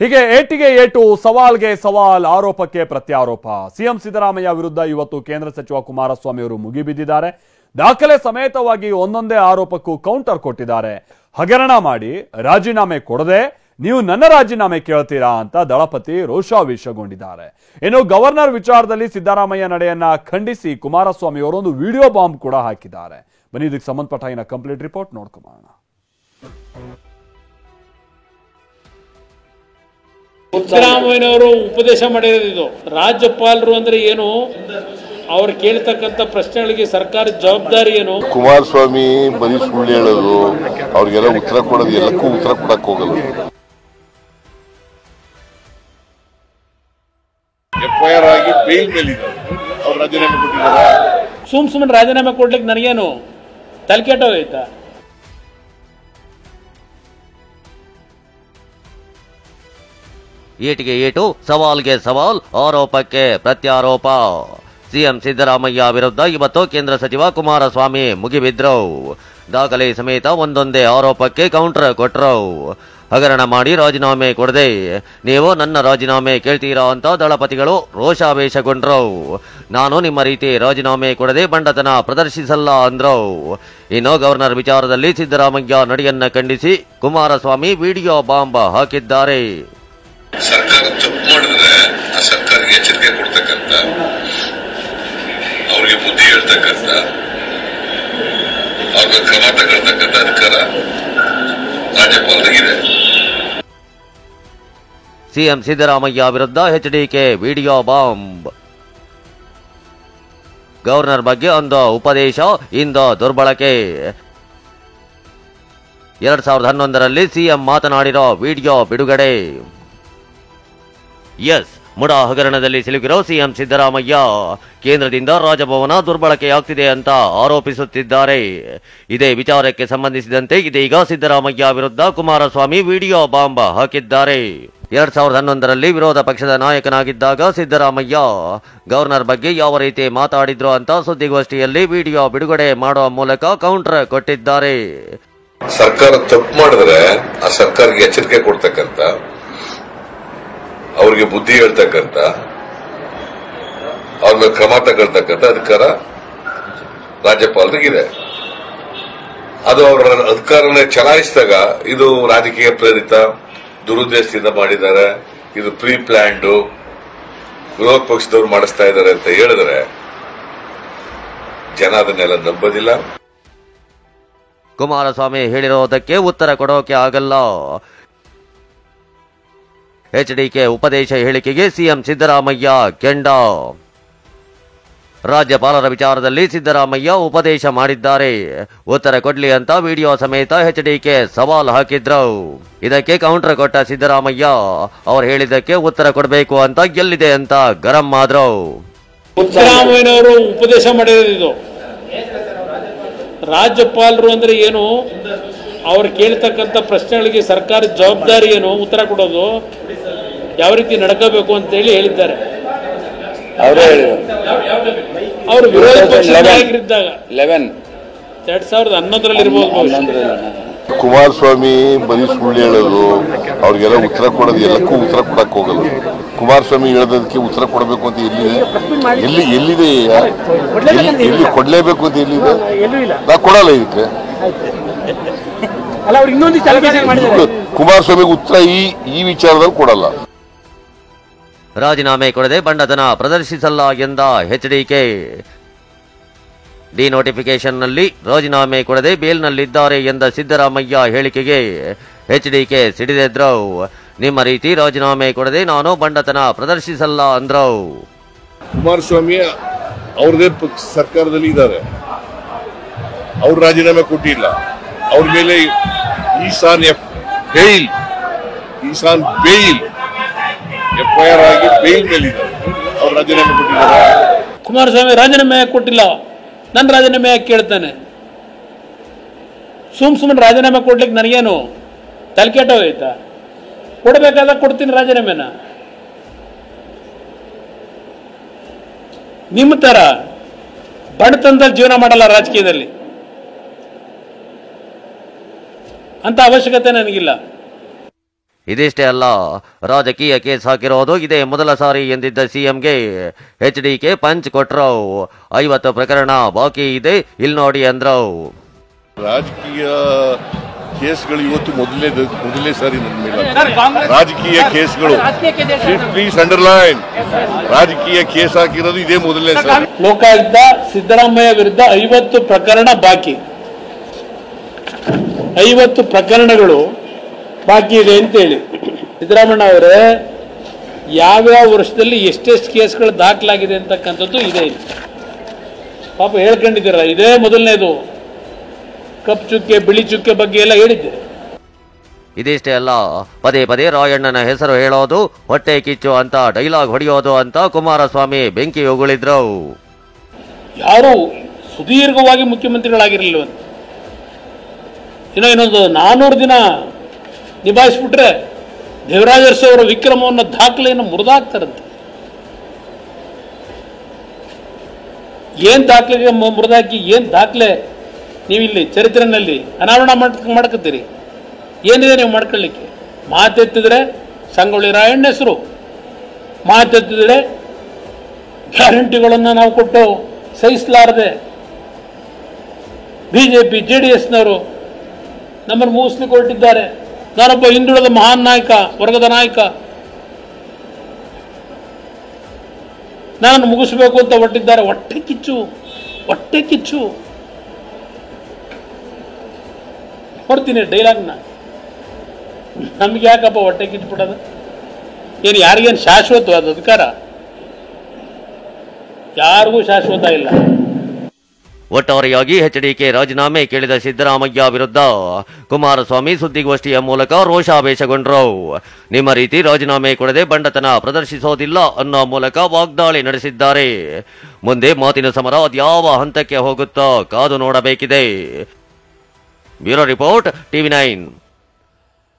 ಹೀಗೆ ಏಟಿಗೆ ಏಟು, ಸವಾಲ್ಗೆ ಸವಾಲ್, ಆರೋಪಕ್ಕೆ ಪ್ರತ್ಯಾರೋಪ. ಸಿಎಂ ಸಿದ್ದರಾಮಯ್ಯ ವಿರುದ್ಧ ಇವತ್ತು ಕೇಂದ್ರ ಸಚಿವ ಕುಮಾರಸ್ವಾಮಿ ಅವರು ಮುಗಿಬಿದ್ದಿದ್ದಾರೆ. ದಾಖಲೆ ಸಮೇತವಾಗಿ ಒಂದೊಂದೇ ಆರೋಪಕ್ಕೂ ಕೌಂಟರ್ ಕೊಟ್ಟಿದ್ದಾರೆ. ಹಗರಣ ಮಾಡಿ ರಾಜೀನಾಮೆ ಕೊಡದೆ ನೀವು ನನ್ನ ರಾಜೀನಾಮೆ ಕೇಳ್ತೀರಾ ಅಂತ ದಳಪತಿ ರೋಷಾವೇಶಗೊಂಡಿದ್ದಾರೆ. ಇನ್ನು ಗವರ್ನರ್ ವಿಚಾರದಲ್ಲಿ ಸಿದ್ದರಾಮಯ್ಯ ನಡೆಯನ್ನ ಖಂಡಿಸಿ ಕುಮಾರಸ್ವಾಮಿ ಅವರು ಒಂದು ವಿಡಿಯೋ ಬಾಂಬ್ ಕೂಡ ಹಾಕಿದ್ದಾರೆ. ಬನ್ನಿ ಇದಕ್ಕೆ ಸಂಬಂಧಪಟ್ಟ ಕಂಪ್ಲೀಟ್ ರಿಪೋರ್ಟ್ ನೋಡ್ಕೊಂಬೋಣ. ಸಿದ್ದರಾಮಯ್ಯನವರು ಉಪದೇಶ ಮಾಡಿರೋದು ಇದು. ರಾಜ್ಯಪಾಲರು ಅಂದ್ರೆ ಏನು, ಅವ್ರು ಕೇಳ್ತಕ್ಕಂಥ ಪ್ರಶ್ನೆಗಳಿಗೆ ಸರ್ಕಾರದ ಜವಾಬ್ದಾರಿ ಏನು. ಕುಮಾರಸ್ವಾಮಿ ಬರೀ ಸುಳ್ಳು ಹೇಳೋದು, ಅವ್ರಿಗೆಲ್ಲ ಉತ್ತರ ಕೊಡೋದು, ಎಲ್ಲಕ್ಕೂ ಉತ್ತರ ಕೊಡಕ್ ಹೋಗಲ್ಲ. ಎಫ್ಐಆರ್ ಆಗಿ ಬೇಲ್ ಮೇಲಿದ್ದಾರೆ, ಅವ್ರು ರಾಜೀನಾಮೆ ಕೊಟ್ಟಿದ್ದಾರೆ. ಸುಮ್ಮನೆ ರಾಜೀನಾಮೆ ಕೊಡ್ಲಿಕ್ಕೆ ನನಗೇನು ತಲೆ ಕೆಟ್ಟೋಗೈತಾ? ಏಟಿಗೆ ಏಟು, ಸವಾಲ್ಗೆ ಸವಾಲ್, ಆರೋಪಕ್ಕೆ ಪ್ರತ್ಯಾರೋಪ. ಸಿಎಂ ಸಿದ್ದರಾಮಯ್ಯ ವಿರುದ್ಧ ಇವತ್ತು ಕೇಂದ್ರ ಸಚಿವ ಕುಮಾರಸ್ವಾಮಿ ಮುಗಿಬಿದ್ರು. ದಾಖಲೆ ಸಮೇತ ಒಂದೊಂದೇ ಆರೋಪಕ್ಕೆ ಕೌಂಟರ್ ಕೊಟ್ರು. ಹಗರಣ ಮಾಡಿ ರಾಜೀನಾಮೆ ಕೊಡದೆ ನೀವು ನನ್ನ ರಾಜೀನಾಮೆ ಕೇಳ್ತೀರಾ ಅಂತ ದಳಪತಿಗಳು ರೋಷಾವೇಶಗೊಂಡ್ರು. ನಾನು ನಿಮ್ಮ ರೀತಿ ರಾಜೀನಾಮೆ ಕೊಡದೆ ಬಂಡತನ ಪ್ರದರ್ಶಿಸಲ್ಲ ಅಂದ್ರು. ಇನ್ನು ಗವರ್ನರ್ ವಿಚಾರದಲ್ಲಿ ಸಿದ್ದರಾಮಯ್ಯ ನಡೆಯನ್ನ ಖಂಡಿಸಿ ಕುಮಾರಸ್ವಾಮಿ ವಿಡಿಯೋ ಬಾಂಬ್ ಹಾಕಿದ್ದಾರೆ. ಸರ್ಕಾರ ತಪ್ಪು ಮಾಡಿದ್ರೆ ಆ ಸರ್ಕಾರಕ್ಕೆ ಎಚ್ಚರಿಕೆ ಕೊಡ್ತಕ್ಕಂಥ, ಅವ್ರಿಗೆ ಬುದ್ಧಿ ಹೇಳ್ತಕ್ಕಂಥ, ಅವ್ರಿಗೆ ಕ್ರಮ ತಗೊಳ್ತಕ್ಕಂಥ ಅಧಿಕಾರ ರಾಜ್ಯಪಾಲರಿಗಿದೆ. ಸಿಎಂ ಸಿದ್ದರಾಮಯ್ಯ ವಿರುದ್ಧ ಎಚ್ಡಿಕೆ ವಿಡಿಯೋ ಬಾಂಬ್. ಗವರ್ನರ್ ಬಗ್ಗೆ ಒಂದು ಉಪದೇಶ, ಇಂದು ದುರ್ಬಳಕೆ. 2011ರಲ್ಲಿ ಸಿಎಂ ಮಾತನಾಡಿರೋ ವಿಡಿಯೋ ಬಿಡುಗಡೆ. ಎಸ್, ಮುಡಾ ಹಗರಣದಲ್ಲಿ ಸಿಲುಕಿರೋ ಸಿಎಂ ಸಿದ್ದರಾಮಯ್ಯ ಕೇಂದ್ರದಿಂದ ರಾಜಭವನ ದುರ್ಬಳಕೆಯಾಗ್ತಿದೆ ಅಂತ ಆರೋಪಿಸುತ್ತಿದ್ದಾರೆ. ಇದೇ ವಿಚಾರಕ್ಕೆ ಸಂಬಂಧಿಸಿದಂತೆ ಇದೀಗ ಸಿದ್ದರಾಮಯ್ಯ ವಿರುದ್ಧ ಕುಮಾರಸ್ವಾಮಿ ವಿಡಿಯೋ ಬಾಂಬ್ ಹಾಕಿದ್ದಾರೆ. 2011ರಲ್ಲಿ ವಿರೋಧ ಪಕ್ಷದ ನಾಯಕನಾಗಿದ್ದಾಗ ಸಿದ್ದರಾಮಯ್ಯ ಗವರ್ನರ್ ಬಗ್ಗೆ ಯಾವ ರೀತಿ ಮಾತಾಡಿದ್ರು ಅಂತ ಸುದ್ದಿಗೋಷ್ಠಿಯಲ್ಲಿ ವಿಡಿಯೋ ಬಿಡುಗಡೆ ಮಾಡುವ ಮೂಲಕ ಕೌಂಟರ್ ಕೊಟ್ಟಿದ್ದಾರೆ. ಸರ್ಕಾರ ತಪ್ಪು ಮಾಡಿದ್ರೆ ಆ ಸರ್ಕಾರಕ್ಕೆ ಎಚ್ಚರಿಕೆ ಕೊಡ್ತಕ್ಕಂಥ, ಅವ್ರಿಗೆ ಬುದ್ಧಿ ಹೇಳ್ತಕ್ಕಂಥ, ಅವ್ರ ಮೇಲೆ ಕ್ರಮ ತಗೊಳ್ತಕ್ಕಂಥ ಅಧಿಕಾರ ರಾಜ್ಯಪಾಲರಿಗಿದೆ. ಅದು ಅವರ ಅಧಿಕಾರನೇ ಚಲಾಯಿಸಿದಾಗ ಇದು ರಾಜಕೀಯ ಪ್ರೇರಿತ, ದುರುದ್ದೇಶದಿಂದ ಮಾಡಿದ್ದಾರೆ, ಇದು ಪ್ರೀ ಪ್ಲಾನ್ಡ್, ವಿರೋಧ ಪಕ್ಷದವ್ರು ಮಾಡಿಸ್ತಾ ಇದ್ದಾರೆ ಅಂತ ಹೇಳಿದ್ರೆ ಜನ ಅದನ್ನೆಲ್ಲ ನಂಬೋದಿಲ್ಲ. ಕುಮಾರಸ್ವಾಮಿ ಹೇಳಿರೋದಕ್ಕೆ ಉತ್ತರ ಕೊಡೋಕೆ ಆಗಲ್ಲ. ಎಚ್ಡಿಕೆ ಉಪದೇಶ ಹೇಳಿಕೆಗೆ ಸಿಎಂ ಸಿದ್ದರಾಮಯ್ಯ ಕೆಂಡ. ರಾಜ್ಯಪಾಲರ ವಿಚಾರದಲ್ಲಿ ಸಿದ್ದರಾಮಯ್ಯ ಉಪದೇಶ ಮಾಡಿದ್ದಾರೆ, ಉತ್ತರ ಕೊಡ್ಲಿ ಅಂತ ವಿಡಿಯೋ ಸಮೇತ ಎಚ್ಡಿಕೆ ಸವಾಲ್ ಹಾಕಿದ್ರು. ಇದಕ್ಕೆ ಕೌಂಟರ್ ಕೊಟ್ಟ ಸಿದ್ದರಾಮಯ್ಯ ಅವ್ರು ಹೇಳಿದ್ದಕ್ಕೆ ಉತ್ತರ ಕೊಡಬೇಕು ಅಂತ ಎಲ್ಲಿದೆ ಅಂತ ಗರಂ ಆದ್ರು. ಸಿದ್ದರಾಮಯ್ಯನವರು ಉಪದೇಶ ಮಾಡಿರೋದು ಇದು. ರಾಜ್ಯಪಾಲರು ಅಂದ್ರೆ ಏನು, ಅವ್ರು ಕೇಳ್ತಕ್ಕಂಥ ಪ್ರಶ್ನೆಗಳಿಗೆ ಸರ್ಕಾರದ ಜವಾಬ್ದಾರಿ ಏನು, ಉತ್ತರ ಕೊಡೋದು, ಯಾವ ರೀತಿ ನಡ್ಕೋಬೇಕು ಅಂತ ಹೇಳಿದ್ದಾರೆ. ಅವರು ವಿರೋಧ ಪಕ್ಷದ ನಾಯಕರಿದ್ದಾಗ 2011ರಲ್ಲಿ ಇರಬಹುದು. ಕುಮಾರಸ್ವಾಮಿ ಬರೀ ಸುಳ್ಳು ಹೇಳೋದು, ಅವ್ರಿಗೆಲ್ಲ ಉತ್ತರ ಕೊಡೋದು, ಎಲ್ಲಕ್ಕೂ ಉತ್ತರ ಕೊಡಕ್ ಹೋಗಲ್ಲ. ಕುಮಾರಸ್ವಾಮಿ ಹೇಳೋದಕ್ಕೆ ಉತ್ತರ ಕೊಡಬೇಕು ಅಂತ ಎಲ್ಲಿದೆ, ಎಲ್ಲಿ ಕೊಡ್ಲೇಬೇಕು ಅಂತ ಎಲ್ಲಿದೆ? ನಾ ಕೊಡಲ್ಲ ಇದಕ್ಕೆ. ಕುಮಾರಸ್ವಾಮಿಗೆ ಉತ್ತರ ಈ ವಿಚಾರದಲ್ಲಿ ಕೊಡಲ್ಲ. ರಾಜೀನಾಮೆ ಕೊಡದೆ ಬಂಡತನ ಪ್ರದರ್ಶಿಸಲ್ಲ ಎಂದ ಎಚ್ಡಿಕೆ. ಡಿನೋಟಿಫಿಕೇಶನ್ನಲ್ಲಿ ರಾಜೀನಾಮೆ ಕೊಡದೆ ಬೇಲ್ನಲ್ಲಿದ್ದಾರೆ ಎಂದ ಸಿದ್ದರಾಮಯ್ಯ ಹೇಳಿಕೆಗೆ ಎಚ್ಡಿಕೆ ಸಿಡಿದೆದ್ರು. ನಿಮ್ಮ ರೀತಿ ರಾಜೀನಾಮೆ ಕೊಡದೆ ನಾನು ಬಂಡತನ ಪ್ರದರ್ಶಿಸಲ್ಲ ಅಂದ್ರು. ಕುಮಾರಸ್ವಾಮಿ ಅವ್ರದೇ ಸರ್ಕಾರದಲ್ಲಿ ಇದ್ದಾರೆ, ಅವ್ರು ರಾಜೀನಾಮೆ ಕೊಟ್ಟಿಲ್ಲ. ಅವ್ರ ಮೇಲೆ ಈಶಾನ್ ಬೇಲ್ ಎಫ್ಐಆರ್ ಆಗಿ ಬೇಲ್ ಮೇಲಿದ್ದಾರೆ, ಅವ್ರು ರಾಜೀನಾಮೆ ಕೊಟ್ಟಿದ್ದಾರೆ. ಕುಮಾರಸ್ವಾಮಿ ರಾಜೀನಾಮೆ ಕೊಟ್ಟಿಲ್ಲ, ನನ್ನ ರಾಜೀನಾಮೆ ಯಾಕೆ ಕೇಳ್ತಾನೆ? ಸುಮ್ಮನೆ ರಾಜೀನಾಮೆ ಕೊಡ್ಲಿಕ್ಕೆ ನನಗೇನು ತಲೆ ಕೆಟ್ಟೋಗೈತಾ? ಕೊಡಬೇಕಾದಾಗ ಕೊಡ್ತೀನಿ ರಾಜೀನಾಮೆನ. ನಿಮ್ಮ ತರ ಬಡತನದಲ್ಲಿ ಜೀವನ ಮಾಡಲ್ಲ ರಾಜಕೀಯದಲ್ಲಿ, ಅಂತ ಅವಶ್ಯಕತೆ ನನಗಿಲ್ಲ. ಇದಿಷ್ಟೇ ಅಲ್ಲ, ರಾಜಕೀಯ ಕೇಸ್ ಹಾಕಿರೋದು ಇದೇ ಮೊದಲ ಸಾರಿ ಎಂದಿದ್ದ ಸಿಎಂಗೆ HDK ಪಂಚ್ ಕೊಟ್ರು. 50 ಪ್ರಕರಣ ಬಾಕಿ ಇದೆ, ಇಲ್ಲಿ ನೋಡಿ ಅಂದ್ರು. ರಾಜಕೀಯ ಕೇಸ್ಗಳು ಇವತ್ತು ಮೊದಲನೇ ಸಾರಿ ನನ್ನ ಮೇಲೆ ರಾಜಕೀಯ ಕೇಸ್ಗಳು. ಪ್ಲೀಸ್ ಅಂಡರ್ಲೈನ್, ರಾಜಕೀಯ ಕೇಸ್ ಹಾಕಿರೋದು ಇದೇ ಮೊದಲನೇ ಸಾರಿ. ಲೋಕಾಯುಕ್ತ ಸಿದ್ದರಾಮಯ್ಯ ವಿರುದ್ಧ 50 ಪ್ರಕರಣ ಬಾಕಿ, 50 ಪ್ರಕರಣಗಳು ಬಾಕಿ ಇದೆ ಅಂತೇಳಿ. ಸಿದ್ದರಾಮಯ್ಯ ಅವರೇ, ಯಾವ್ಯಾವ ವರ್ಷದಲ್ಲಿ ಎಷ್ಟೆಷ್ಟು ಕೇಸ್ಗಳು ದಾಖಲಾಗಿದೆ ಅಂತಕ್ಕಂಥದ್ದು ಇದೆ. ಪಾಪ ಹೇಳ್ಕೊಂಡಿದ್ದೀರ, ಇದೇ ಮೊದಲನೇದು. ಕಪ್ಪು ಚುಕ್ಕೆ ಬಿಳಿ ಚುಕ್ಕೆ ಬಗ್ಗೆ ಎಲ್ಲ ಹೇಳಿದ್ದೀರಿ. ಇದಿಷ್ಟೇ ಅಲ್ಲ, ಪದೇ ಪದೇ ರಾಯಣ್ಣನ ಹೆಸರು ಹೇಳೋದು, ಹೊಟ್ಟೆ ಕಿಚ್ಚು ಅಂತ ಡೈಲಾಗ್ ಹೊಡೆಯೋದು ಅಂತ ಕುಮಾರಸ್ವಾಮಿ ಬೆಂಕಿ ಉಗುಳಿದ್ರು. ಯಾರು ಸುದೀರ್ಘವಾಗಿ ಮುಖ್ಯಮಂತ್ರಿಗಳಾಗಿರಲಿಲ್ವಂತೆ, ಇನ್ನೊಂದು 400 ದಿನ ನಿಭಾಯಿಸ್ಬಿಟ್ರೆ ದೇವರಾಜ ಅರಸು ಅವರ ವಿಕ್ರಮವನ್ನು ದಾಖಲೆಯನ್ನು ಮುರಿದಾಕ್ತಾರಂತೆ. ಏನ್ ದಾಖಲೆ ಮುರಿದಾಕಿ, ಏನ್ ದಾಖಲೆ ನೀವಿಲ್ಲಿ ಚರಿತ್ರೆನಲ್ಲಿ ಅನಾವರಣ ಮಾಡ್ಕೊತೀರಿ? ಏನಿದೆ ನೀವು ಮಾಡ್ಕೊಳ್ಳಿಕ್ಕೆ? ಮಾತೆತ್ತಿದ್ರೆ ಸಂಗೊಳ್ಳಿ ರಾಯಣ್ಣ ಹೆಸರು, ಮಾತೆತ್ತಿದ್ರೆ ಗ್ಯಾರಂಟಿಗಳನ್ನು ನಾವು ಕೊಟ್ಟು ಸಹಿಸಲಾರದೆ ಬಿಜೆಪಿ JDSನವರು ನಮ್ಮನ್ನು ಮುಗಿಸ್ಲಿಕ್ಕೆ ಹೊರಟಿದ್ದಾರೆ. ನಾನೊಬ್ಬ ಹಿಂದುಳಿದ ಮಹಾನ್ ನಾಯಕ, ವರ್ಗದ ನಾಯಕ, ನಾನು ಮುಗಿಸ್ಬೇಕು ಅಂತ ಹೊರಟಿದ್ದಾರೆ. ಹೊಟ್ಟೆ ಕಿಚ್ಚು, ಹೊಟ್ಟೆ ಕಿಚ್ಚು. ಕೊಡ್ತೀನಿ ಡೈಲಾಗ್ನ. ನಮ್ಗೆ ಯಾಕಪ್ಪ ಹೊಟ್ಟೆ ಕಿಚ್ಬಿಡೋದು? ಏನು ಯಾರಿಗೇನು ಶಾಶ್ವತವಾದ ಅಧಿಕಾರ? ಯಾರಿಗೂ ಶಾಶ್ವತ ಇಲ್ಲ. ಒಟ್ಟಾರೆಯಾಗಿ HDK ರಾಜೀನಾಮೆ ಕೇಳಿದ ಸಿದ್ದರಾಮಯ್ಯ ವಿರುದ್ಧ ಕುಮಾರಸ್ವಾಮಿ ಸುದ್ದಿಗೋಷ್ಠಿಯ ಮೂಲಕ ರೋಷಾವೇಶಗೊಂಡ್ರು. ನಿಮ್ಮ ರೀತಿ ರಾಜೀನಾಮೆ ಕೊಡದೆ ಬಂಡತನ ಪ್ರದರ್ಶಿಸೋದಿಲ್ಲ ಅನ್ನೋ ಮೂಲಕ ವಾಗ್ದಾಳಿ ನಡೆಸಿದ್ದಾರೆ. ಮುಂದೆ ಮಾತಿನ ಸಮರ ಅದ್ಯಾವ ಹಂತಕ್ಕೆ ಹೋಗುತ್ತೋ ಕಾದು ನೋಡಬೇಕಿದೆ. Bureau report, TV9.